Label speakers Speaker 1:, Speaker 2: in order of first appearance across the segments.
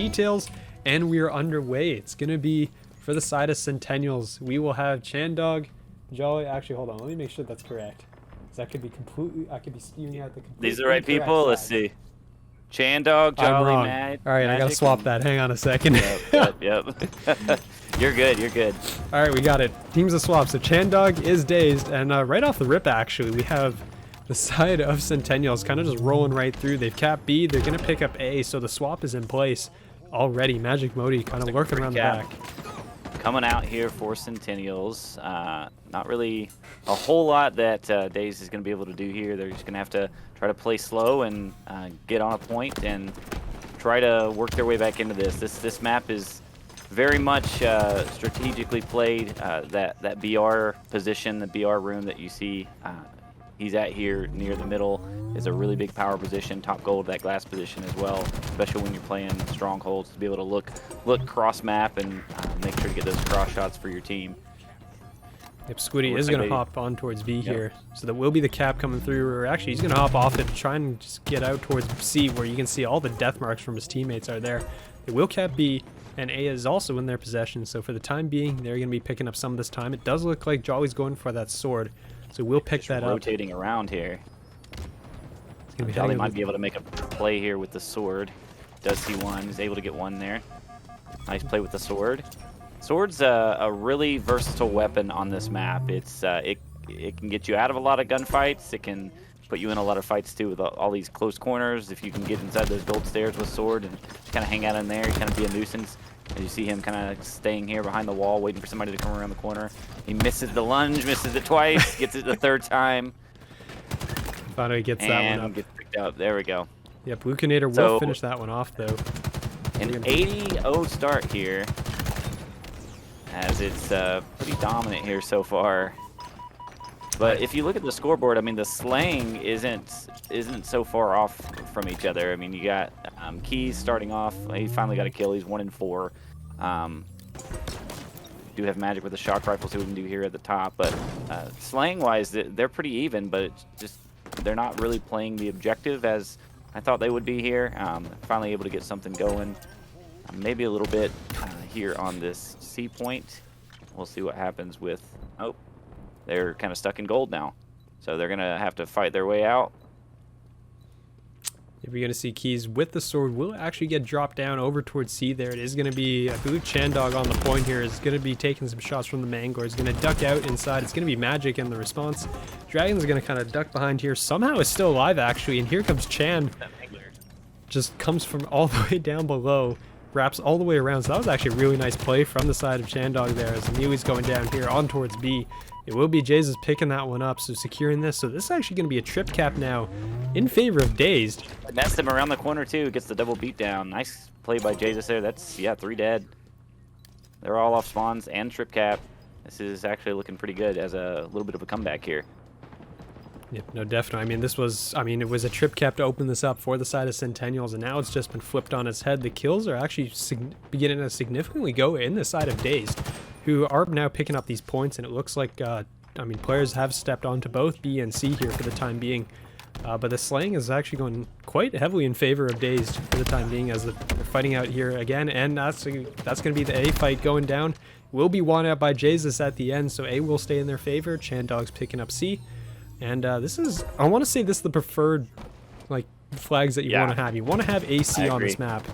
Speaker 1: details, and we are underway. It's going to be for the side of Centennials. We will have Chandog, Jolly. Actually, hold on. Let me make sure that's correct. That could be completely. I could be spewing out the complete.
Speaker 2: These are the right people.
Speaker 1: side.
Speaker 2: Let's see. Chandog, Jolly, Mad.
Speaker 1: All right, I gotta swap that. Hang on a second.
Speaker 2: Yep. You're good. You're good.
Speaker 1: All right, we got it. Teams of swap. So Chandog is Dazed, and right off the rip, actually, we have the side of Centennials kind of just rolling right through. They've capped B. They're gonna pick up A, so the swap is in place already. Magic Modi kind of lurking around the back.
Speaker 2: Coming out here for Centennials. Not really a whole lot that Dazed is going to be able to do here. They're just going to have to try to play slow and get on a point and try to work their way back into this. This map is very much strategically played. That BR position, the BR room that you see he's at here near the middle is a really big power position. Top gold, that glass position as well, especially when you're playing strongholds, to be able to look cross map and make sure to get those cross shots for your team.
Speaker 1: Yep, Squiddy is going to hop on towards B here, so that will be the cap coming through. Or actually, he's going to hop off it, try and just get out towards C, where you can see all the death marks from his teammates are there. They will cap B, and A is also in their possession, so for the time being, they're going to be picking up some of this time. It does look like Jolly's going for that sword, so we'll pick that up.
Speaker 2: Rotating around here. Jolly might be able to make a play here with the sword. Does see one. He's able to get one there. Nice play with the sword. Sword's a really versatile weapon on this map. It can get you out of a lot of gunfights. It can put you in a lot of fights too with all these close corners. If you can get inside those gold stairs with sword and kind of hang out in there, kind of be a nuisance. As you see him kind of staying here behind the wall, waiting for somebody to come around the corner. He misses the lunge, misses it twice, gets it the third time.
Speaker 1: Finally gets that one up.
Speaker 2: Gets picked up. There we go.
Speaker 1: Yeah, Blue Canator will finish that one off though.
Speaker 2: An 80-0 start here, as it's pretty dominant here so far. But if you look at the scoreboard, I mean, the slaying isn't so far off from each other. I mean, you got Keys starting off. He finally got a kill. He's 1 in 4. Do have Magic with the shock rifle, so we can do here at the top. But slaying-wise, they're pretty even. But it's just they're not really playing the objective as I thought they would be here. Finally able to get something going. Maybe a little bit here on this C point. We'll see what happens with... Oh, they're kind of stuck in gold now. So they're going to have to fight their way out.
Speaker 1: If you're going to see Keys with the sword, will actually get dropped down over towards C there. It is going to be, I believe Chandog on the point here is going to be taking some shots from the Mangler. He's going to duck out inside. It's going to be Magic in the response. Dragon's going to kind of duck behind here. Somehow is still alive, actually. And here comes Chan. Just comes from all the way down below. Wraps all the way around. So that was actually a really nice play from the side of Chandog there as Neely's going down here on towards B. It will be Jays picking that one up, so securing this. So this is actually going to be a trip cap now in favor of Dazed.
Speaker 2: Nest him around the corner too, gets the double beat down. Nice play by Jays there. That's, yeah, 3 dead. They're all off spawns and trip cap. This is actually looking pretty good as a little bit of a comeback here.
Speaker 1: Yep, no, definitely. I mean, it was a trip cap to open this up for the side of Centennials, and now it's just been flipped on its head. The kills are actually beginning to significantly go in the side of Dazed, who are now picking up these points, and it looks like, I mean, players have stepped onto both B and C here for the time being. But the slaying is actually going quite heavily in favor of Dazed for the time being, as they're fighting out here again, and that's going to be the A fight going down. Will be won out by Jesus at the end, so A will stay in their favor. Chandog's picking up C. And this is, I want to say this is the preferred, like, flags that you want to have. You want to have AC on this map.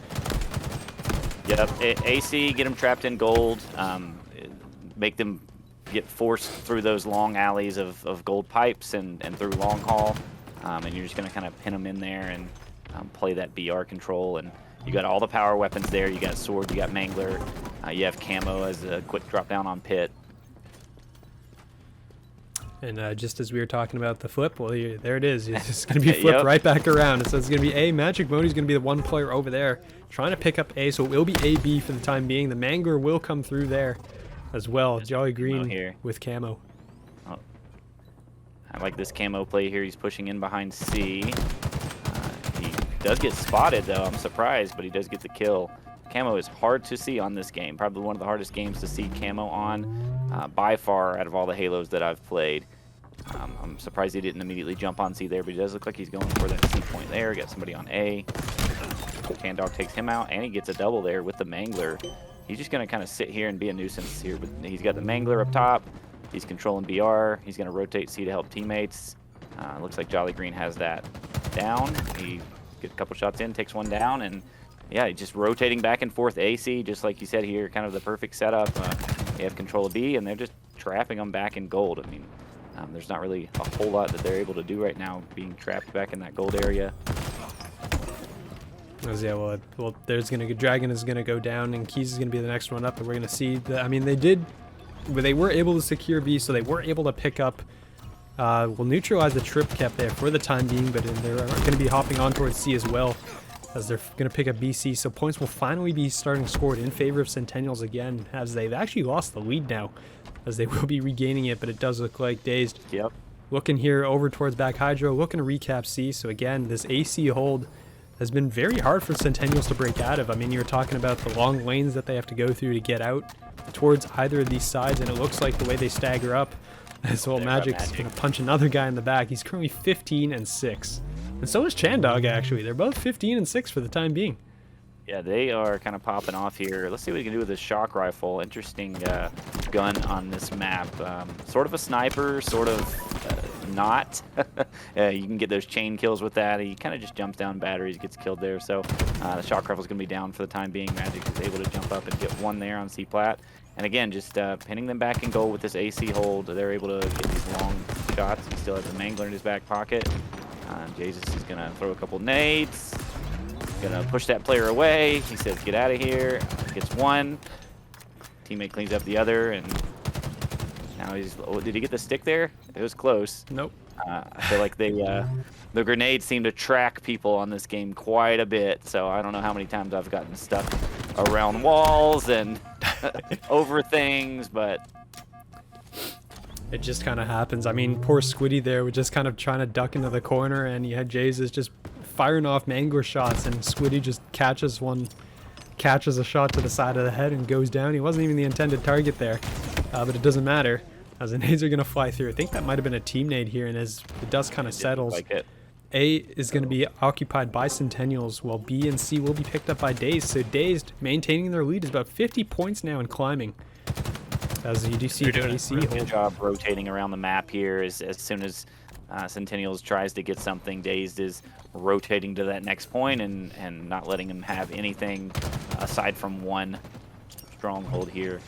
Speaker 2: Yep, AC, get them trapped in gold, make them get forced through those long alleys of gold pipes and through long haul. And you're just going to kind of pin them in there and play that BR control. And you got all the power weapons there. You got sword, you got Mangler, you have camo as a quick drop down on pit.
Speaker 1: And just as we were talking about the flip, well, there it is. It's just going to be flipped right back around. So it's going to be A. Magic Modi's going to be the one player over there trying to pick up A. So it will be AB for the time being. The Mangler will come through there as well. Jolly Green here with camo.
Speaker 2: Oh. I like this camo play here. He's pushing in behind C. He does get spotted, though. I'm surprised, but he does get the kill. Camo is hard to see on this game. Probably one of the hardest games to see camo on by far out of all the Halos that I've played. I'm surprised he didn't immediately jump on C there, but he does look like he's going for that C point there. Got somebody on A. Candog takes him out, and he gets a double there with the Mangler. He's just going to kind of sit here and be a nuisance here. But he's got the Mangler up top. He's controlling BR. He's going to rotate C to help teammates. Looks like Jolly Green has that down. He gets a couple shots in, takes one down, and yeah, he's just rotating back and forth AC, just like you said here, kind of the perfect setup. They have control of B, and they're just trapping them back in gold. I mean, there's not really a whole lot that they're able to do right now, being trapped back in that gold area.
Speaker 1: Yeah, well, there's gonna Dragon is gonna go down, and Keys is gonna be the next one up, and we're gonna see that. I mean, they were able to secure B, so they were able to pick up. Will neutralize the trip cap there for the time being, but they're gonna be hopping on towards C as well, as they're gonna pick up BC. So points will finally be starting scored in favor of Centennials again, as they've actually lost the lead now, as they will be regaining it. But it does look like Dazed.
Speaker 2: Yep.
Speaker 1: Looking here over towards back Hydro, looking to recap C. So again, this AC hold has been very hard for Centennials to break out of. I mean, you were talking about the long lanes that they have to go through to get out towards either of these sides, and it looks like the way they stagger up, as well Magic's going to punch another guy in the back. He's currently 15 and 6. And so is Chandog, actually. They're both 15 and 6 for the time being. Yeah,
Speaker 2: they are kind of popping off here. Let's see what we can do with this shock rifle. Interesting gun on this map. Sort of a sniper, sort of not. You can get those chain kills with that. He kind of just jumps down batteries, gets killed there. So the shock rifle is going to be down for the time being. Magic is able to jump up and get one there on C-Plat. And again, just pinning them back in goal with this AC hold. They're able to get these long shots. He still has the Mangler in his back pocket. Jesus is going to throw a couple nades. Gonna push that player away. He says, get out of here. Gets one. Teammate cleans up the other, and now he's... Oh, did he get the stick there? It was close.
Speaker 1: Nope.
Speaker 2: I feel like the grenades seem to track people on this game quite a bit, so I don't know how many times I've gotten stuck around walls and over things, but...
Speaker 1: It just kind of happens. I mean, poor Squiddy there was just kind of trying to duck into the corner, and you had Jesus just firing off Mangler shots, and Squiddy just catches a shot to the side of the head and goes down. He wasn't even the intended target there, but it doesn't matter, as the nades are going to fly through. I think that might have been a team nade here, and as the dust kind of settles, A is going to be occupied by Centennials, while B and C will be picked up by Dazed. So Dazed, maintaining their lead, is about 50 points now and climbing. As you do see the AC hold.
Speaker 2: Good job rotating around the map here. As soon as Centennials tries to get something, Dazed is rotating to that next point and not letting him have anything aside from one stronghold here.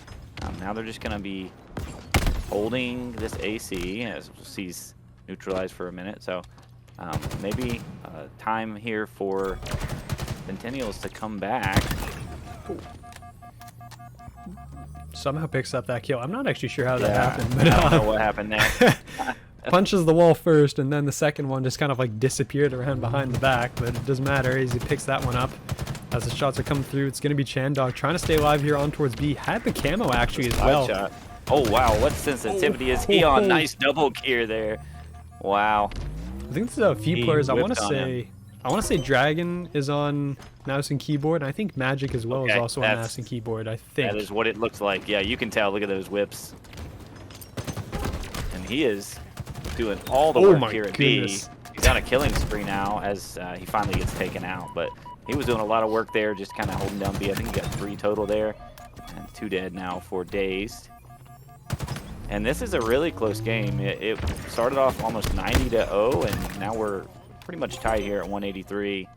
Speaker 2: Now they're just going to be holding this AC, as he's neutralized for a minute. So maybe time here for Centennials to come back.
Speaker 1: Somehow picks up that kill. I'm not actually sure how that happened, but
Speaker 2: I don't know what happened there.
Speaker 1: Punches the wall first, and then the second one just kind of like disappeared around behind the back, but it doesn't matter as he picks that one up. As the shots are coming through, it's going to be Chandog trying to stay alive here on towards B. Had the camo actually as well.
Speaker 2: Shot. Oh wow, what sensitivity is he on? Nice double gear there. Wow.
Speaker 1: I think there's a few players. I want to say Dragon is on mouse and keyboard, and I think Magic as well is also on mouse and keyboard, I think.
Speaker 2: That is what it looks like. Yeah, you can tell. Look at those whips. And he is doing all the work here at B. He's on a killing spree now as he finally gets taken out, but he was doing a lot of work there, just kind of holding down B. I think he got 3 total there, and 2 dead now for Dazed. And this is a really close game. It started off almost 90-0, and now we're pretty much tied here at 183.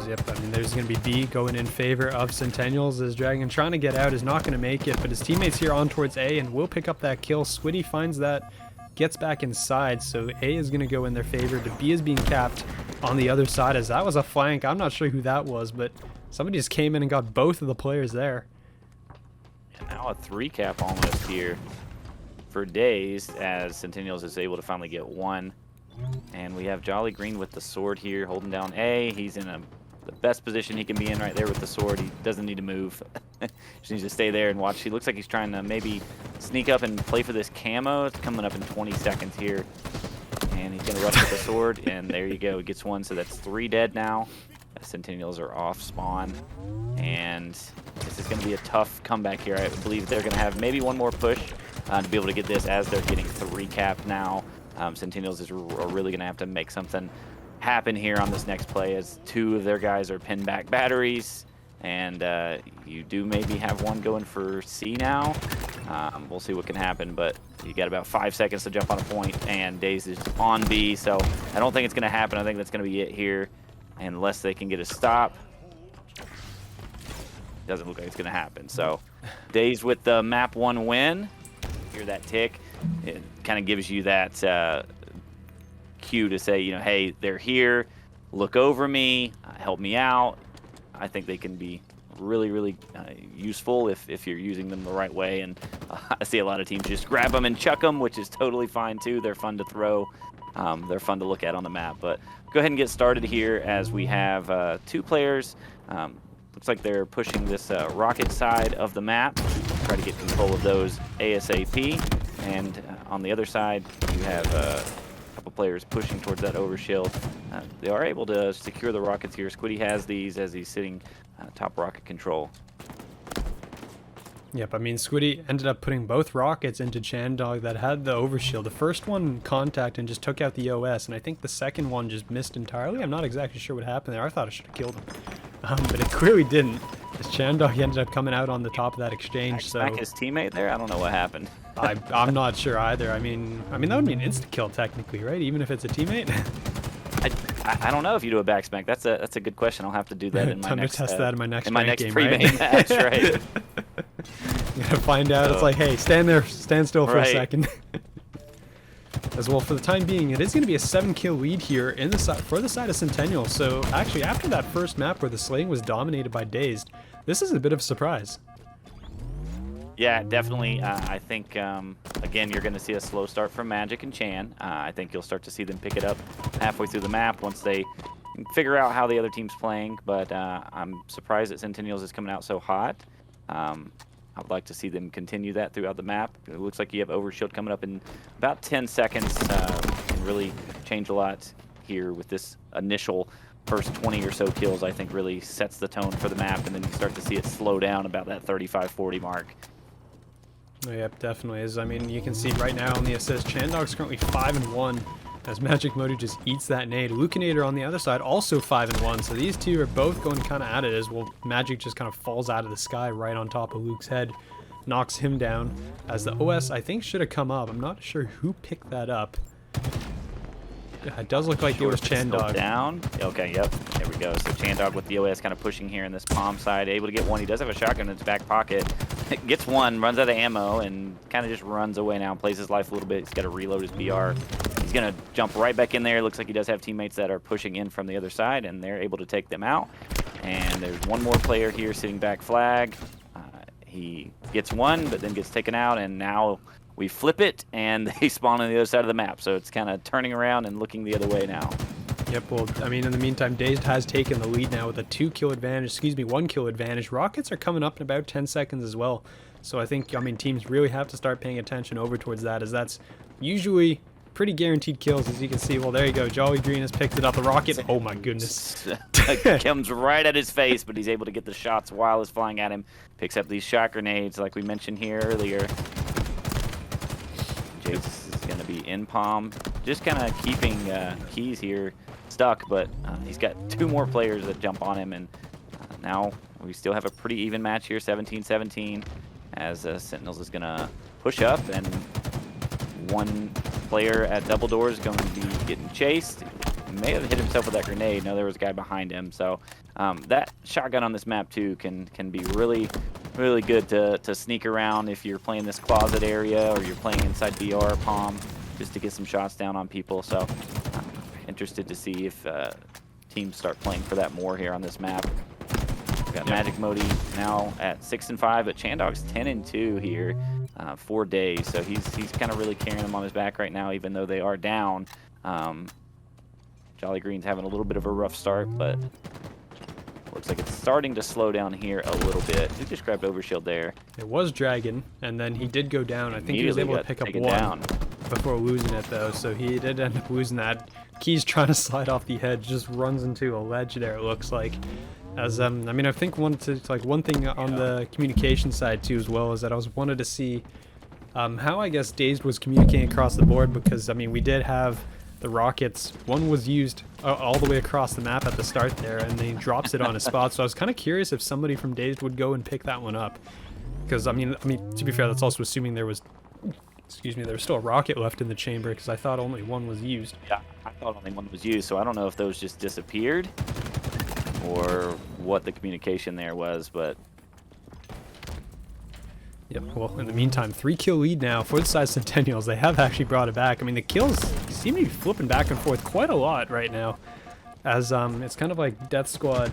Speaker 1: Yep, I mean, there's going to be B going in favor of Centennials, as Dragon trying to get out is not going to make it, but his teammates here on towards A and will pick up that kill. Squiddy finds that, gets back inside, so A is going to go in their favor, but B is being capped on the other side, as that was a flank. I'm not sure who that was, but somebody just came in and got both of the players there.
Speaker 2: And now a 3-cap almost here for Dazed, as Centennials is able to finally get one. And we have Jolly Green with the sword here, holding down A. He's in the best position he can be in right there with the sword. He doesn't need to move. Just needs to stay there and watch. He looks like he's trying to maybe sneak up and play for this camo. It's coming up in 20 seconds here. And he's going to rush with the sword, and there you go. He gets one, so that's 3 dead now. The Centennials are off spawn. And this is going to be a tough comeback here. I believe they're going to have maybe one more push to be able to get this, as they're getting 3 cap now. Centennials are really going to have to make something happen here on this next play as 2 of their guys are pinned back batteries, and you do maybe have one going for C now. We'll see what can happen, but you got about 5 seconds to jump on a point, and Dazed is on B, so I don't think it's going to happen. I think that's going to be it here, unless they can get a stop. Doesn't look like it's going to happen. So Dazed with the map 1 win. Hear that tick. It kind of gives you that cue to say, you know, hey, they're here. Look over me. Help me out. I think they can be really, really useful if you're using them the right way. And I see a lot of teams just grab them and chuck them, which is totally fine too. They're fun to throw. They're fun to look at on the map. But go ahead and get started here as we have 2 players. Looks like they're pushing this rocket side of the map. Try to get control of those ASAP. And on the other side, you have a couple players pushing towards that overshield. They are able to secure the rockets here. Squiddy has these as he's sitting top rocket control.
Speaker 1: Yep, I mean, Squiddy ended up putting both rockets into Chandog that had the overshield. The first one contact and just took out the OS, and I think the second one just missed entirely. I'm not exactly sure what happened there. I thought I should have killed him. But it clearly didn't, as Chandog ended up coming out on the top of that exchange. So
Speaker 2: back his teammate there? I don't know what happened.
Speaker 1: I'm not sure either. I mean that would be an insta-kill technically, right? Even if it's a teammate?
Speaker 2: I don't know if you do a back smack. That's a good question. I'll have to do that in my next.
Speaker 1: Test that in my next game,
Speaker 2: pre-game
Speaker 1: right?
Speaker 2: match, right?
Speaker 1: You gotta find out. It's like, hey, stand still for a second. As well, for the time being, it is going to be a 7-kill lead here in the for the side of Centennials. So actually, after that first map where the slaying was dominated by Dazed, this is a bit of a surprise.
Speaker 2: Yeah, definitely. I think, again, you're going to see a slow start from Magic and Chan. I think you'll start to see them pick it up halfway through the map once they figure out how the other team's playing. But I'm surprised that Centennials is coming out so hot. I'd like to see them continue that throughout the map. It looks like you have Overshield coming up in about 10 seconds. Can really change a lot here with this initial first 20 or so kills. I think really sets the tone for the map, and then you start to see it slow down about that 35-40 mark.
Speaker 1: Oh, yep, definitely is. I mean, you can see right now on the assist, Chandog's currently 5-1 as Magic Modi just eats that nade. Lucinator on the other side also 5-1, so these two are both going kind of at it as well. Magic just kind of falls out of the sky right on top of Luke's head, knocks him down as the OS I think should have come up. I'm not sure who picked that up. It does look like it was Chandog.
Speaker 2: Down. Okay, yep. There we go. So Chandog with the OS kind of pushing here in this palm side, able to get one. He does have a shotgun in his back pocket. Gets one, runs out of ammo, and kind of just runs away now. Plays his life a little bit. He's got to reload his BR. He's going to jump right back in there. Looks like he does have teammates that are pushing in from the other side, and they're able to take them out. And there's one more player here sitting back flag. He gets one, but then gets taken out, and now we flip it, and they spawn on the other side of the map. So it's kind of turning around and looking the other way now.
Speaker 1: Yep, well, I mean, in the meantime, Dazed has taken the lead now with a 2-kill advantage, 1-kill advantage. Rockets are coming up in about 10 seconds as well. So I think, I mean, teams really have to start paying attention over towards that, as that's usually pretty guaranteed kills, as you can see. Well, there you go. Jolly Green has picked it up. The rocket, oh my goodness.
Speaker 2: Comes right at his face, but he's able to get the shots while it's flying at him. Picks up these shot grenades like we mentioned here earlier. Jace is going to be in palm, just kind of keeping Keys here stuck, but he's got 2 more players that jump on him, and now we still have a pretty even match here, 17-17, as Sentinels is going to push up, and one player at double doors is going to be getting chased. He may have hit himself with that grenade. No, there was a guy behind him, so that shotgun on this map too can be really good to sneak around if you're playing this closet area or you're playing inside BR palm, just to get some shots down on people. So interested to see if teams start playing for that more here on this map. We've got Magic Modi now at 6-5, but Chandog's 10-2 here for Days. So he's kind of really carrying them on his back right now, even though they are down. Jolly Green's having a little bit of a rough start, but looks like it's starting to slow down here a little bit. He just grabbed Overshield there.
Speaker 1: It was Dragon, and then he did go down. I think he was able to pick up one before losing it, though, so he did end up losing that. Keys trying to slide off the edge, just runs into a ledge there, it looks like. As I mean, I think one thing on the communication side, too, as well, is that I wanted to see how, I guess, Dazed was communicating across the board, because, I mean, we did have the rockets. One was used all the way across the map at the start there, and then he drops it on a spot. So I was kind of curious if somebody from Dazed would go and pick that one up, because I mean, to be fair, that's also assuming there was, excuse me, there was still a rocket left in the chamber, because I thought only one was used.
Speaker 2: Yeah, I thought only one was used, so I don't know if those just disappeared or what the communication there was, but.
Speaker 1: Yep, well, in the meantime, 3-kill lead now for the side of Centennials. They have actually brought it back. I mean, the kills seem to be flipping back and forth quite a lot right now, as it's kind of like Death Squad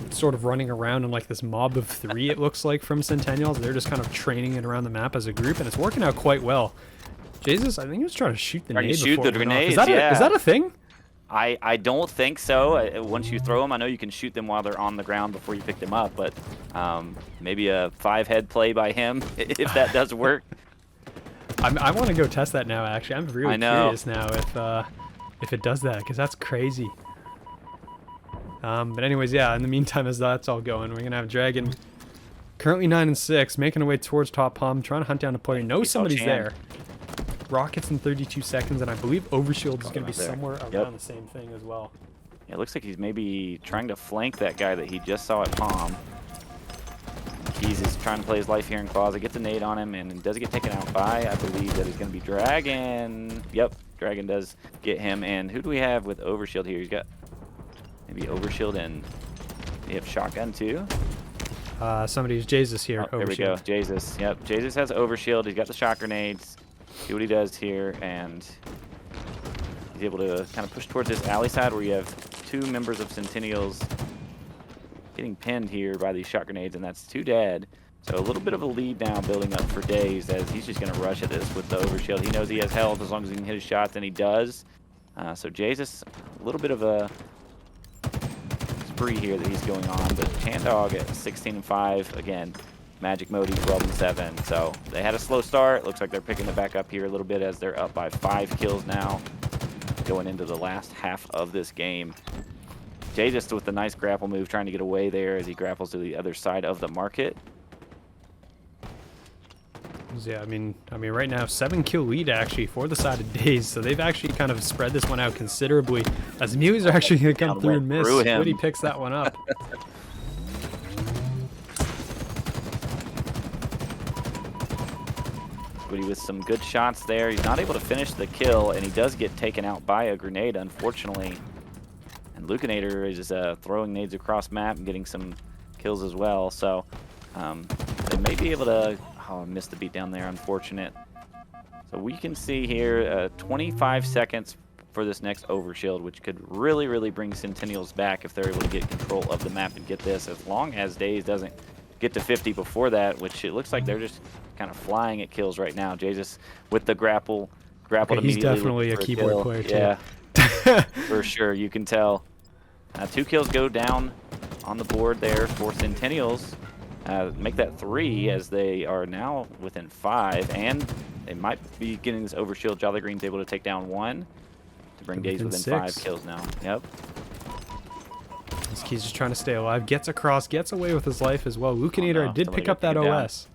Speaker 1: sort of running around in like this mob of 3, it looks like, from Centennials. They're just kind of training it around the map as a group, and it's working out quite well. Jesus, I think he was trying to shoot the nade before it went off. Is that a thing?
Speaker 2: I don't think so. Once you throw them, I know you can shoot them while they're on the ground before you pick them up, but maybe a 5-head play by him, if that does work.
Speaker 1: I want to go test that now, actually. I'm really curious now if it does that, because that's crazy. But anyways, yeah, in the meantime, as that's all going, we're going to have Dragon, currently 9-6, making our way towards top palm, trying to hunt down a player. Knows somebody's there. Rockets in 32 seconds, and I believe Overshield is going to be somewhere around the same thing as well.
Speaker 2: Yeah, it looks like he's maybe trying to flank that guy that he just saw at Palm. Keys is trying to play his life here in Closet, gets a nade on him, and does get taken out by, I believe that is going to be Dragon. Yep, Dragon does get him, and who do we have with Overshield here? He's got maybe Overshield, and we have Shotgun too.
Speaker 1: Somebody's Jesus here.
Speaker 2: Oh, there we go, Jesus. Yep, Jesus has Overshield, he's got the shot grenades. See what he does here, and he's able to kind of push towards this alley side where you have 2 members of Centennials getting pinned here by these shot grenades, and that's 2 dead. So a little bit of a lead now building up for Dazed, as he's just going to rush at this with the Overshield. He knows he has health as long as he can hit his shots, and he does. So Jesus, a little bit of a spree here that he's going on, but Chandog at 16-5, again, Magic mode, he's 12-7. So they had a slow start. Looks like they're picking it back up here a little bit as they're up by 5 kills now, going into the last half of this game. Jay just with the nice grapple move, trying to get away there as he grapples to the other side of the market.
Speaker 1: Yeah, I mean, right now 7-kill lead actually for the side of Dazed, so they've actually kind of spread this one out considerably. As the Muleys are actually going to come through and miss. Woody picks that one up.
Speaker 2: Woody with some good shots there. He's not able to finish the kill, and he does get taken out by a grenade, unfortunately. And Lucanator is throwing nades across map and getting some kills as well. So they may be able to... Oh, I missed the beat down there. Unfortunate. So we can see here 25 seconds for this next Overshield, which could really, really bring Centennials back if they're able to get control of the map and get this. As long as Dazed doesn't get to 50 before that, which it looks like they're just kind of flying at kills right now. Jesus with the grappled immediately.
Speaker 1: He's definitely a keyboard player too.
Speaker 2: Yeah, for sure. You can tell. 2 kills go down on the board there for Centennials. Make that 3 as they are now within 5, and they might be getting this Overshield. Jolly Green's able to take down 1 to bring Dazed within 5 kills now. Yep.
Speaker 1: This kid's just trying to stay alive. Gets across, gets away with his life as well. Lucanator did pick up that OS.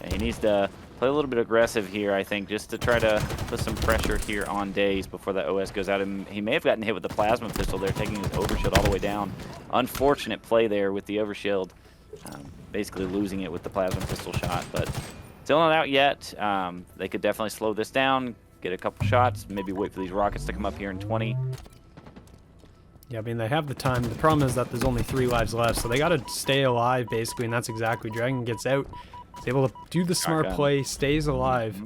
Speaker 2: Yeah, he needs to play a little bit aggressive here, I think, just to try to put some pressure here on Dazed before that OS goes out. And he may have gotten hit with the plasma pistol there, taking his Overshield all the way down. Unfortunate play there with the Overshield. Basically losing it with the plasma pistol shot, but still not out yet. They could definitely slow this down, get a couple shots, maybe wait for these rockets to come up here in 20.
Speaker 1: Yeah, I mean, they have the time. The problem is that there's only 3 lives left, so they got to stay alive, basically, and that's exactly. Dragon gets out, is able to do the smart play, stays alive.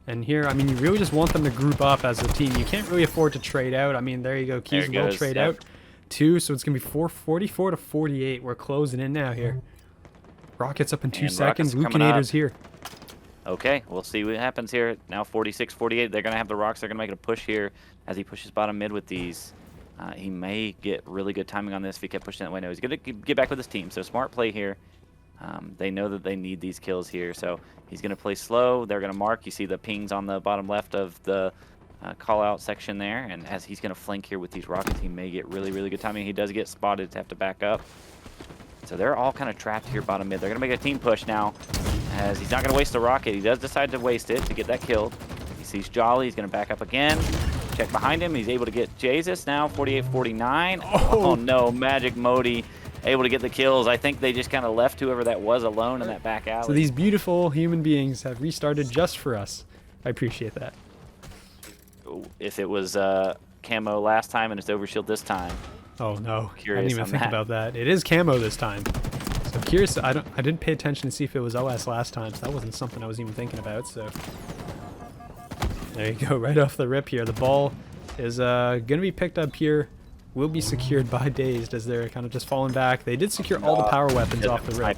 Speaker 1: And here, I mean, you really just want them to group up as a team. You can't really afford to trade out. I mean, there you go. Keys will trade out 2, so it's going to be 44 to 48. We're closing in now here. Rockets up in 2 seconds. Lucanator's here.
Speaker 2: Okay, we'll see what happens here. Now 46-48. They're going to have the rocks. They're going to make it a push here as he pushes bottom mid with these. He may get really good timing on this if he kept pushing that way. No, he's going to get back with his team. So smart play here. They know that they need these kills here. So he's going to play slow. They're going to mark. You see the pings on the bottom left of the call-out section there. And as he's going to flank here with these rockets, he may get really, really good timing. He does get spotted to have to back up. So they're all kind of trapped here bottom mid. They're going to make a team push now, as he's not going to waste the rocket. He does decide to waste it to get that kill. sees Jolly. He's going to back up again. Check behind him. He's able to get Jesus now, 48-49. Oh, no, Magic Modi able to get the kills. I think they just kind of left whoever that was alone in that back alley.
Speaker 1: So these beautiful human beings have restarted just for us. I appreciate that.
Speaker 2: If it was camo last time and it's overshield this time.
Speaker 1: Oh no,
Speaker 2: Curious
Speaker 1: I didn't even think about that. It is camo this time. So I'm curious. I didn't pay attention to see if it was OS last time, so that wasn't something I was even thinking about. So there you go, right off the rip here. The ball is gonna be picked up here. Will be secured by Dazed as they're kind of just falling back. They did secure all the power weapons off the rip.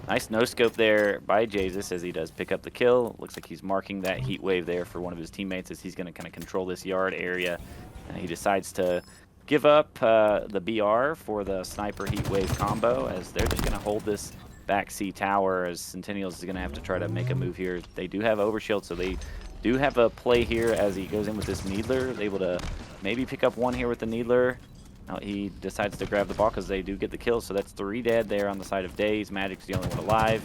Speaker 2: Nice no scope there by Jesus as he does pick up the kill. Looks like he's marking that heat wave there for one of his teammates as he's going to kind of control this yard area. And he decides to give up the BR for the sniper heat wave combo as they're just going to hold this back C tower as Centennials is going to have to try to make a move here. They do have overshield, so they do have a play here as he goes in with this Needler. Able to maybe pick up one here with the Needler. Now he decides to grab the ball because they do get the kill, so that's 3 dead there on the side of Dazed. Magic's the only one alive.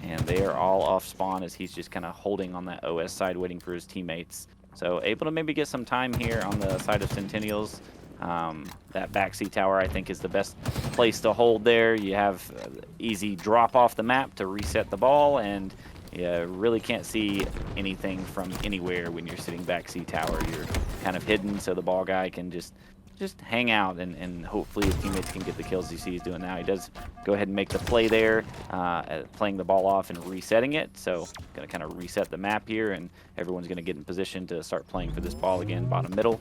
Speaker 2: And they are all off spawn as he's just kind of holding on that OS side waiting for his teammates. So able to maybe get some time here on the side of Centennials. That back C tower I think is the best place to hold there. You have easy drop off the map to reset the ball, and you really can't see anything from anywhere when you're sitting back C tower. You're kind of hidden, so the ball guy can just hang out and hopefully his teammates can get the kills you see he's doing now. He does go ahead and make the play there, playing the ball off and resetting it. So going to kind of reset the map here, and everyone's going to get in position to start playing for this ball again, bottom middle.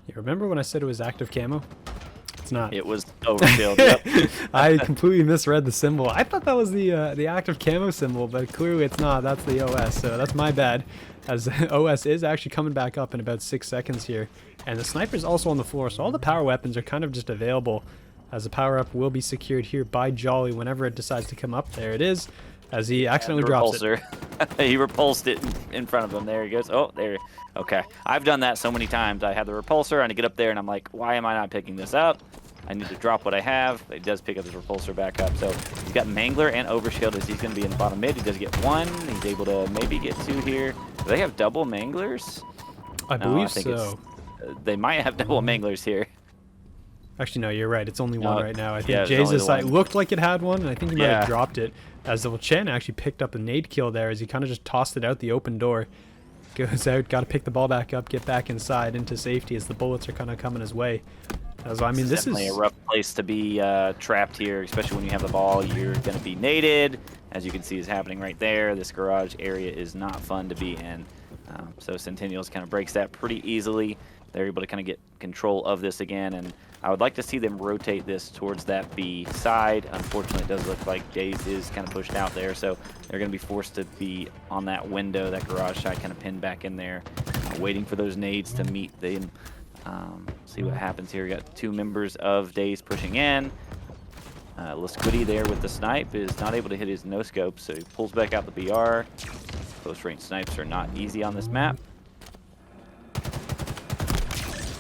Speaker 1: You remember when I said it was active camo? It's not.
Speaker 2: It was overkilled. Yep.
Speaker 1: I completely misread the symbol. I thought that was the active camo symbol, but clearly it's not. That's the OS, so that's my bad. As OS is actually coming back up in about 6 seconds here. And the sniper's also on the floor, so all the power weapons are kind of just available, as the power-up will be secured here by Jolly whenever it decides to come up. There it is, as he accidentally drops it.
Speaker 2: He repulsed it in front of him. There he goes. Oh, there. Okay. I've done that so many times. I have the repulsor, and I get up there, and I'm like, why am I not picking this up? I need to drop what I have. He does pick up his repulsor back up. So he's got Mangler and Overshield as he's going to be in the bottom mid. He does get 1. He's able to maybe get 2 here. Do they have double Manglers?
Speaker 1: I believe so.
Speaker 2: They might have double Manglers here.
Speaker 1: Actually, no, you're right. It's only 1 right now. I think
Speaker 2: yeah,
Speaker 1: Jesus looked like it had 1, and I think he might have dropped it. As the Chen actually picked up a nade kill there as he kind of just tossed it out the open door. Goes out, got to pick the ball back up, get back inside into safety as the bullets are kind of coming his way. As, I mean, this is
Speaker 2: definitely a rough place to be trapped here, especially when you have the ball. You're going to be naded, as you can see is happening right there. This garage area is not fun to be in. So Centennials kind of breaks that pretty easily. They're able to kind of get control of this again, and I would like to see them rotate this towards that B side. Unfortunately, it does look like Dazed is kind of pushed out there, so they're going to be forced to be on that window, that garage side kind of pinned back in there, waiting for those nades to meet them. See what happens here. We got 2 members of Dazed pushing in. Lasquiddy there with the snipe is not able to hit his no-scope, so he pulls back out the BR. Close-range snipes are not easy on this map.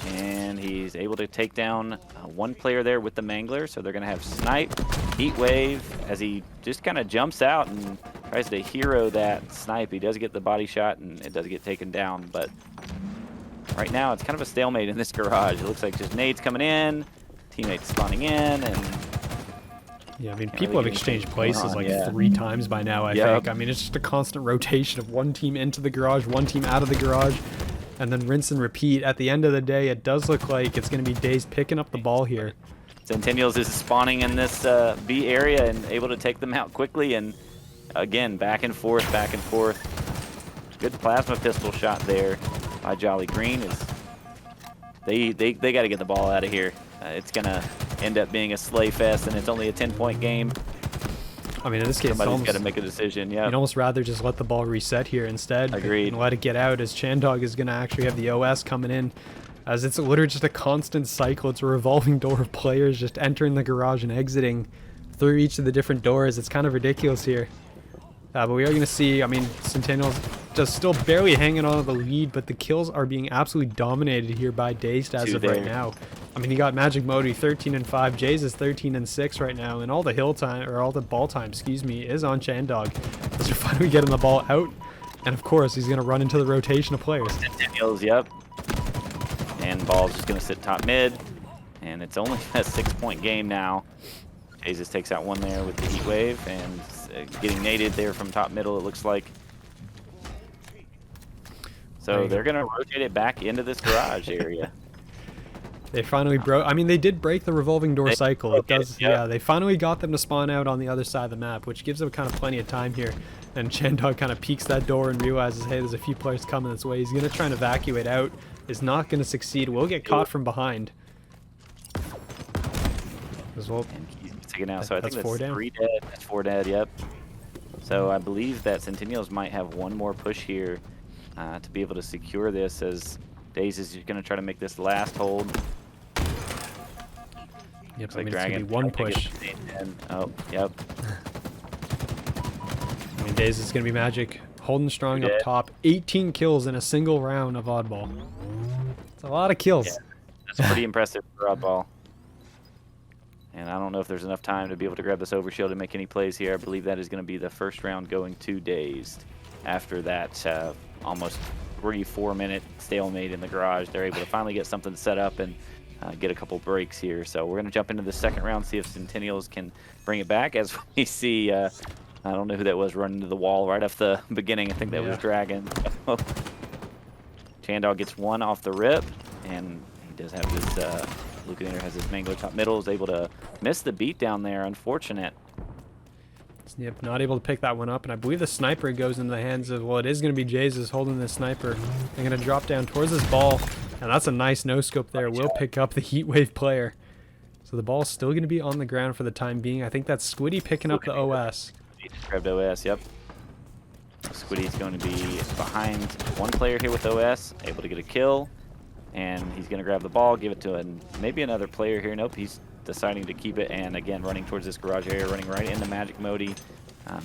Speaker 2: And he's able to take down 1 player there with the Mangler, so they're going to have Snipe, Heat Wave, as he just kind of jumps out and tries to hero that Snipe. He does get the body shot, and it does get taken down, but right now it's kind of a stalemate in this garage. It looks like just nades coming in, teammates spawning in, and
Speaker 1: yeah, I mean, people have exchanged places like 3 times by now, I think. I mean, it's just a constant rotation of 1 team into the garage, 1 team out of the garage, and then rinse and repeat. At the end of the day, it does look like it's going to be Dazed picking up the ball here.
Speaker 2: Centennials is spawning in this B area and able to take them out quickly, and again, back and forth, back and forth. Good plasma pistol shot there by Jolly Green. They got to get the ball out of here. It's going to end up being a slay fest, and it's only a 10-point game.
Speaker 1: I mean, in this case,
Speaker 2: somebody's got to make a decision. Yeah,
Speaker 1: you'd almost rather just let the ball reset here instead.
Speaker 2: Agreed.
Speaker 1: And let it get out, as Chandog is going to actually have the OS coming in, as it's literally just a constant cycle. It's a revolving door of players just entering the garage and exiting through each of the different doors. It's kind of ridiculous here. But we are going to see, I mean, Centennials just still barely hanging on to the lead, but the kills are being absolutely dominated here by Dazed as of right now. I mean, you got Magic Modi 13-5, Jays is 13-6 right now, and all the hill time, or all the ball time, excuse me, is on Chandog. As you're finally getting the ball out And of course, he's going to run into the rotation of players.
Speaker 2: Centennials, yep. And ball's just going to sit top mid. And it's only a 6-point game now. Jesus takes out one there with the heat wave and getting naded there from top middle, it looks like. So they're going to rotate it back into this garage area.
Speaker 1: They finally broke. I mean, they did break the revolving door cycle. It does.
Speaker 2: Yep.
Speaker 1: Yeah, they finally got them to spawn out on the other side of the map, which gives them kind of plenty of time here. And Chandog kind of peeks that door and realizes, hey, there's a few players coming this way. He's going to try and evacuate out. Is not going to succeed. Will get caught from behind. As well.
Speaker 2: And he's taken out. So I think that's
Speaker 1: 4 down.
Speaker 2: 3 dead. That's 4 dead. Yep. So I believe that Centennials might have one more push here to be able to secure this, as Dazed is going to try to make this last hold.
Speaker 1: Yep,
Speaker 2: Like
Speaker 1: it's
Speaker 2: Dragon
Speaker 1: going to be one push.
Speaker 2: Oh, yep.
Speaker 1: I mean, Dazed is going to be magic. Holding strong up
Speaker 2: Dead.
Speaker 1: top. 18 kills in a single round of oddball. It's a lot of kills.
Speaker 2: Yeah, that's pretty impressive for oddball. And I don't know if there's enough time to be able to grab this overshield and make any plays here. I believe that is going to be the first round going to Dazed. After that almost 3-4 minute stalemate in the garage, they're able to finally get something set up and get a couple breaks here. So we're going to jump into the second round, see if Centennials can bring it back. As we see, I don't know who that was running to the wall right off the beginning. I think that was Dragon. Chandog gets one off the rip, and he does have his Lucanator has his mango top middle, is able to miss the beat down there. Unfortunate.
Speaker 1: Yep, not able to pick that one up, and I believe the sniper goes into the hands of, well, it is going to be Jays holding the sniper. They're going to drop down towards this ball, and that's a nice no-scope there. Will pick up the Heatwave player. So the ball's still going to be on the ground for the time being. I think that's Squiddy picking up the OS.
Speaker 2: He just grabbed OS, yep. Squiddy's going to be behind one player here with OS, able to get a kill, and he's going to grab the ball, give it to maybe another player here. Nope, he's deciding to keep it, and again running towards this garage area, running right into Magic Modi,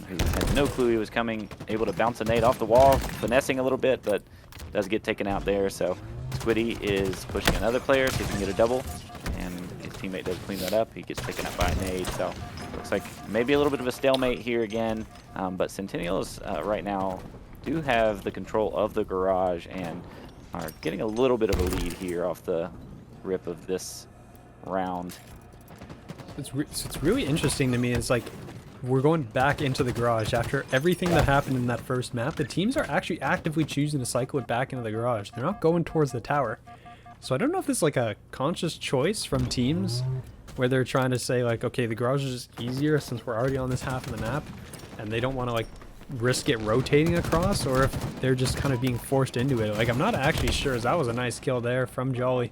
Speaker 2: who had no clue he was coming, able to bounce a nade off the wall, finessing a little bit, but does get taken out there. So Squiddy is pushing another player, see if he can get a double, and his teammate does clean that up. He gets taken out by a nade, so looks like maybe a little bit of a stalemate here again, but Centennials right now do have the control of the garage and are getting a little bit of a lead here off the rip of this round.
Speaker 1: It's really interesting to me. It's like we're going back into the garage after everything that happened in that first map. The teams are actually actively choosing to cycle it back into the garage. They're not going towards the tower. So I don't know if this is like a conscious choice from teams where they're trying to say like, okay, the garage is just easier since we're already on this half of the map, and they don't want to like risk it rotating across, or if they're just kind of being forced into it. Like, I'm not actually sure. That was a nice kill there from Jolly.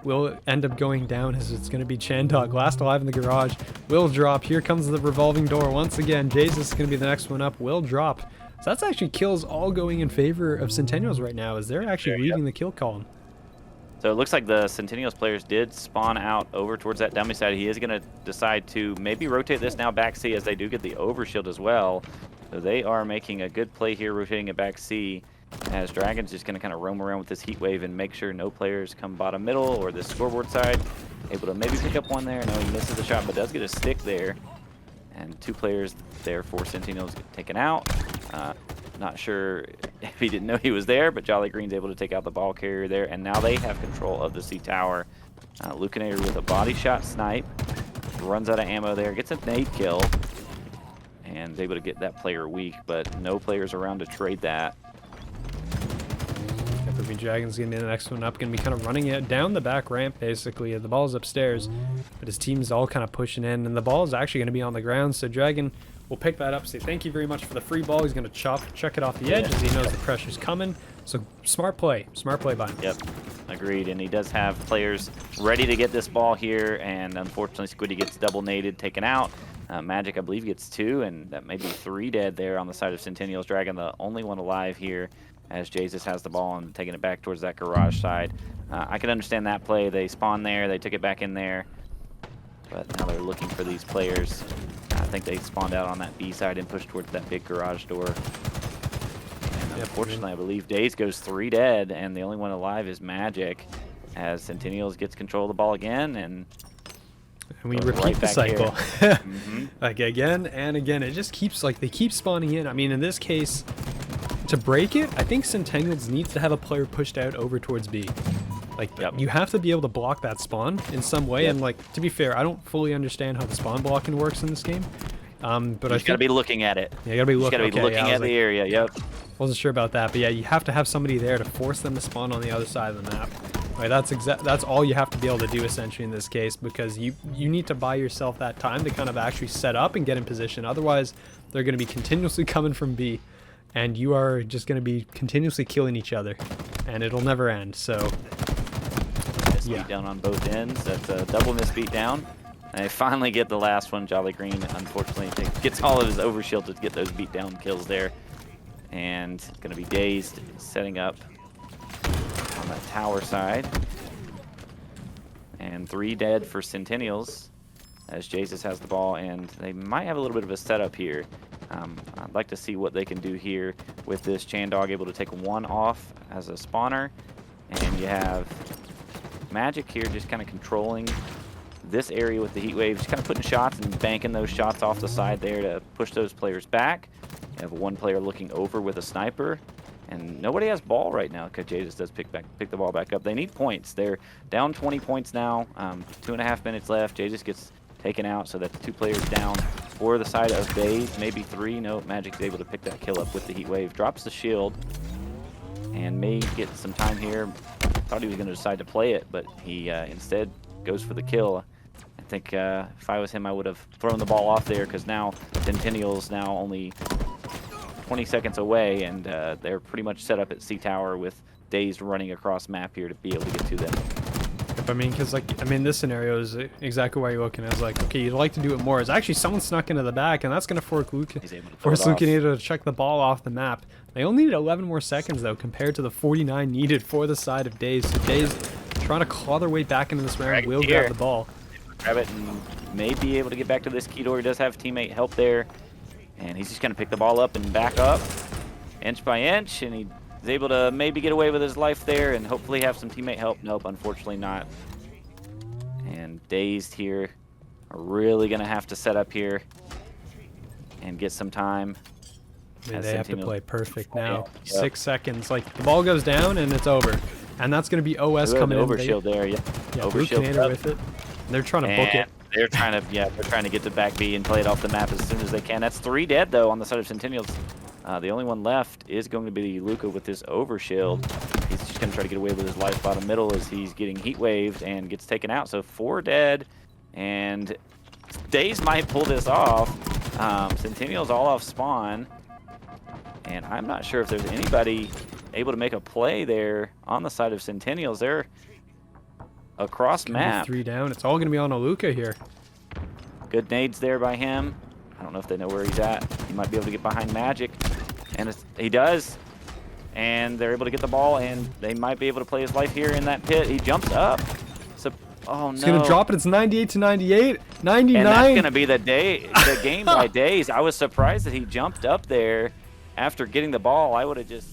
Speaker 1: Will end up going down as it's going to be Chandog, last alive in the garage. Will drop. Here comes the revolving door once again. Jesus is going to be the next one up. Will drop. So that's actually kills all going in favor of Centennials right now, as they're actually leading the kill column.
Speaker 2: So it looks like the Centennials players did spawn out over towards that dummy side. He is going to decide to maybe rotate this now back C, as they do get the overshield as well. So they are making a good play here, rotating it back C, as Dragon's just going to kind of roam around with this heat wave and make sure no players come bottom middle or the scoreboard side. Able to maybe pick up one there. No, he misses the shot, but does get a stick there. And 2 players there for Centennials get taken out. Not sure if he didn't know he was there, but Jolly Green's able to take out the ball carrier there. And now they have control of the C tower. Lucanator with a body shot snipe. Runs out of ammo there. Gets a nade kill. And is able to get that player weak, but no players around to trade that.
Speaker 1: Dragon's going to be the next one up, going to be kind of running it down the back ramp, basically. The ball's upstairs, but his team's all kind of pushing in, and the ball is actually going to be on the ground, so Dragon will pick that up, say thank you very much for the free ball. He's going to check it off the edge as he knows the pressure's coming. So smart play by him.
Speaker 2: Yep, agreed, and he does have players ready to get this ball here, and unfortunately Squiddy gets double naded, taken out. Magic, I believe, gets 2, and that may be 3 dead there on the side of Centennials. Dragon, the only one alive here, as Jesus has the ball and taking it back towards that garage side. I can understand that play. They spawned there, they took it back in there, but now they're looking for these players. I think they spawned out on that B side and pushed towards that big garage door. And unfortunately, I believe Dazed goes 3 dead, and the only one alive is Magic, as Centennials gets control of the ball again, and
Speaker 1: we repeat the cycle. Like again and again. It just keeps, like, they keep spawning in. I mean, in this case, to break it, I think Centennials needs to have a player pushed out over towards B. Like, you have to be able to block that spawn in some way. And, like, to be fair, I don't fully understand how the spawn blocking works in this game. But I think...
Speaker 2: gotta be looking at it.
Speaker 1: Yeah, you gotta be looking,
Speaker 2: looking at the area, yep.
Speaker 1: Wasn't sure about that, but yeah, you have to have somebody there to force them to spawn on the other side of the map. Right, that's all you have to be able to do, essentially, in this case, because you need to buy yourself that time to kind of actually set up and get in position. Otherwise, they're going to be continuously coming from B, and you are just going to be continuously killing each other, and it'll never end. So,
Speaker 2: Beat down on both ends. That's a double miss beat down. And they finally get the last one. Jolly Green, unfortunately, gets all of his overshield to get those beat down kills there. And going to be Dazed, setting up on that tower side. And 3 dead for Centennials as Jesus has the ball, and they might have a little bit of a setup here. I'd like to see what they can do here with this Chandog able to take 1 off as a spawner. And you have Magic here just kind of controlling this area with the heat wave, just kind of putting shots and banking those shots off the side there to push those players back. You have 1 player looking over with a sniper, and nobody has ball right now because Jesus does pick the ball back up. They need points. They're down 20 points now. 2.5 minutes left. Jesus gets taken out, so that's 2 players down for the side of Dazed, maybe 3. No, Magic's able to pick that kill up with the heat wave. Drops the shield and may get some time here. Thought he was going to decide to play it, but he instead goes for the kill. I think if I was him, I would have thrown the ball off there, because now Centennials now only 20 seconds away, and they're pretty much set up at C Tower with Dazed running across map here to be able to get to them.
Speaker 1: I mean, because, like, this scenario is exactly why you're looking. I was like, okay, you'd like to do it more. Is actually someone snuck into the back, and that's going to force Lucanito to check the ball off the map. They only need 11 more seconds, though, compared to the 49 needed for the side of Dazed. So Dazed, trying to claw their way back into this round, will grab the ball.
Speaker 2: Grab it and may be able to get back to this key door. He does have teammate help there, and he's just going to pick the ball up and back up inch by inch, and he is able to maybe get away with his life there and hopefully have some teammate help. Nope, unfortunately not. And Dazed here are really going to have to set up here and get some time.
Speaker 1: I mean, they have to play perfect now. 6 seconds. Like, the ball goes down and it's over. And that's going to be OS coming in.
Speaker 2: Overshield there, yeah.
Speaker 1: Overshield with it. They're trying to book it.
Speaker 2: They're trying to get to back B and play it off the map as soon as they can. That's 3 dead, though, on the side of Centennials. The only one left is going to be Luca with his overshield. He's just going to try to get away with his life bottom middle as he's getting heat waved and gets taken out. So 4 dead, and Dazed might pull this off. Centennials all off spawn, and I'm not sure if there's anybody able to make a play there on the side of Centennials. They're across map.
Speaker 1: 3 down. It's all going to be on Aluka here.
Speaker 2: Good nades there by him. I don't know if they know where he's at. He might be able to get behind Magic, and he does. And they're able to get the ball, and they might be able to play his life here in that pit. He jumps up. So, oh no!
Speaker 1: He's gonna drop it. It's 98 to 98. 99.
Speaker 2: And that's gonna be the game by Dazed. I was surprised that he jumped up there after getting the ball. I would have just